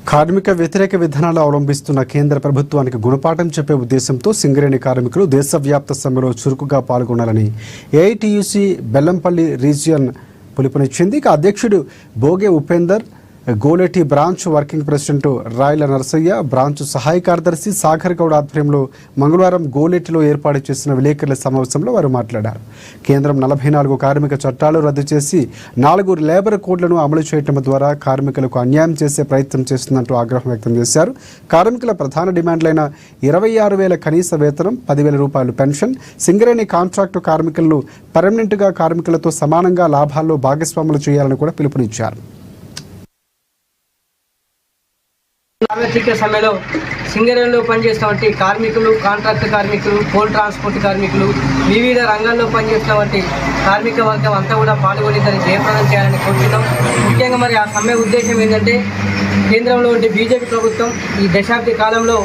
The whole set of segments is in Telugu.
కార్మిక వ్యతిరేక విధానాలు అవలంబిస్తున్న కేంద్ర ప్రభుత్వానికి గుణపాఠం చెప్పే ఉద్దేశంతో సింగరేణి కార్మికులు దేశవ్యాప్త సమ్మెలో చురుకుగా పాల్గొనాలని ఏఐటీయూసీ బెల్లంపల్లి రీజియన్ పిలుపునిచ్చింది. ఇక అధ్యక్షుడు Boge Upender, Goleti branch working president Rayala Narasaiah, branch సహాయ కార్యదర్శి సాగర్ గౌడ్ ఆధ్వర్యంలో మంగళవారం గోలేటిలో ఏర్పాటు చేసిన విలేకరుల సమావేశంలో వారు మాట్లాడారు. కేంద్రం 44 కార్మిక చట్టాలు రద్దు చేసి 4 లేబర్ కోడ్లను అమలు చేయడం ద్వారా కార్మికులకు అన్యాయం చేసే ప్రయత్నం చేస్తుందంటూ ఆగ్రహం వ్యక్తం చేశారు. కార్మికుల ప్రధాన డిమాండ్లైన 26,000 కనీస వేతనం, 10,000 రూపాయలు పెన్షన్, సింగరేణి కాంట్రాక్టు కార్మికులను పర్మనెంట్గా కార్మికులతో సమానంగా లాభాల్లో భాగస్వాములు చేయాలని కూడా పిలుపునిచ్చారు. సార్వత్రిక సమ్మెలో సింగరేణిలో పనిచేస్తున్నటువంటి కార్మికులు, కాంట్రాక్ట్ కార్మికులు, కోల్ ట్రాన్స్పోర్ట్ కార్మికులు, వివిధ రంగాల్లో పనిచేస్తున్నటువంటి కార్మిక వర్గం అంతా కూడా పాల్గొని దాన్ని జయప్రదం చేయాలని కోరుతున్నాం. ముఖ్యంగా మరి ఆ సమ్మె ఉద్దేశం ఏంటంటే, కేంద్రంలో ఉండే బీజేపీ ప్రభుత్వం ఈ దశాబ్ది కాలంలో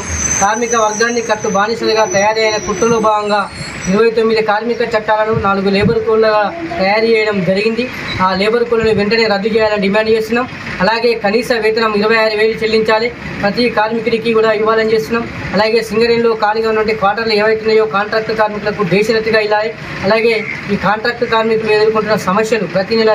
కార్మిక వర్గాన్ని కట్టు బానిసలుగా తయారైన కుట్రలో భాగంగా 29 కార్మిక చట్టాలను 4 లేబర్ కోడ్లుగా తయారు చేయడం జరిగింది. ఆ లేబర్ కోడ్లను వెంటనే రద్దు చేయాలని డిమాండ్ చేస్తున్నాం. అలాగే కనీస వేతనం 26,000 చెల్లించాలి, ప్రతి కార్మికుడికి కూడా ఇవ్వాలని చేస్తున్నాం. అలాగే సింగరేణిలో ఖాళీగా ఉన్నటువంటి క్వార్టర్లు ఏవైతున్నాయో కాంట్రాక్ట్ కార్మికులకు బేషరతుగా ఇవ్వాలి. అలాగే ఈ కాంట్రాక్ట్ కార్మికులు ఎదుర్కొంటున్న సమస్యలు ప్రతి నెల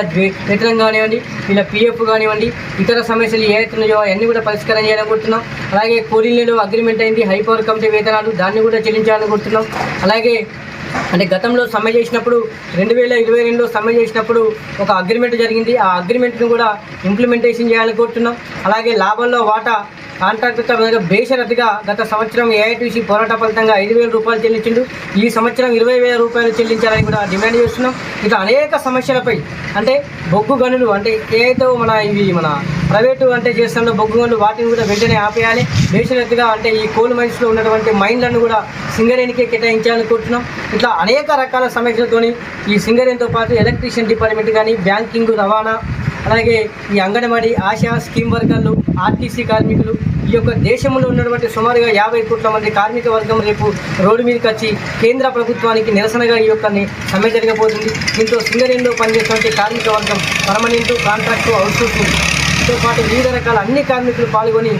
వేతనం కానివ్వండి, వీళ్ళ పిఎఫ్ కానివ్వండి, ఇతర సమస్యలు ఏవైతున్నాయో అవన్నీ కూడా పరిష్కారం చేయాలనుకుంటున్నాం. అలాగే కోరిల్లో అగ్రిమెంట్ అయింది, హై పవర్ కమిటీ వేతనాలు దాన్ని కూడా చెల్లించాలనుకుంటున్నాం. అలాగే అంటే గతంలో సమ్మె చేసినప్పుడు 2022లో సమ్మె చేసినప్పుడు ఒక అగ్రిమెంట్ జరిగింది. ఆ అగ్రిమెంట్ను కూడా ఇంప్లిమెంటేషన్ చేయాలని కోరుతున్నాం. అలాగే లాభంలో వాటా కాంట్రాక్టర్ బేషరతుగా గత సంవత్సరం ఏఐటీసీ పోరాట ఫలితంగా 5,000 రూపాయలు చెల్లించిండు. ఈ సంవత్సరం 20,000 రూపాయలు చెల్లించాలని కూడా డిమాండ్ చేస్తున్నాం. ఇట్లా అనేక సమస్యలపై అంటే బొగ్గు గనులు అంటే ఏదైతే మన ప్రైవేటు అంటే చేస్తున్న బొగ్గు గనులు వాటిని కూడా వెంటనే ఆపేయాలి. బేషరతుగా అంటే ఈ కోల్ మైన్స్లో ఉన్నటువంటి మైన్లను కూడా సింగరేణికే కేటాయించాలని కోరుతున్నాం. ఇట్లా అనేక రకాల సమస్యలతోని ఈ సింగరేణితో పాటు ఎలక్ట్రీషియన్ డిపార్ట్మెంట్ కానీ, బ్యాంకింగ్, రవాణా, అలాగే ఈ అంగన్వాడీ, ఆశా, స్కీమ్ వర్కర్లు, ఆర్టీసీ కార్మికులు, ఈ యొక్క దేశంలో ఉన్నటువంటి సుమారుగా 50 కోట్ల మంది కార్మిక వర్గం రేపు రోడ్డు మీదకి వచ్చి కేంద్ర ప్రభుత్వానికి నిరసనగా ఈ యొక్క సమ్మె జరగబోతుంది. దీంతో సింగరేణిలో పనిచేసేటువంటి కార్మిక వర్గం పర్మనెంట్, కాంట్రాక్టు, అవుట్సోర్సింగ్తో పాటు వివిధ రకాల అన్ని కార్మికులు పాల్గొని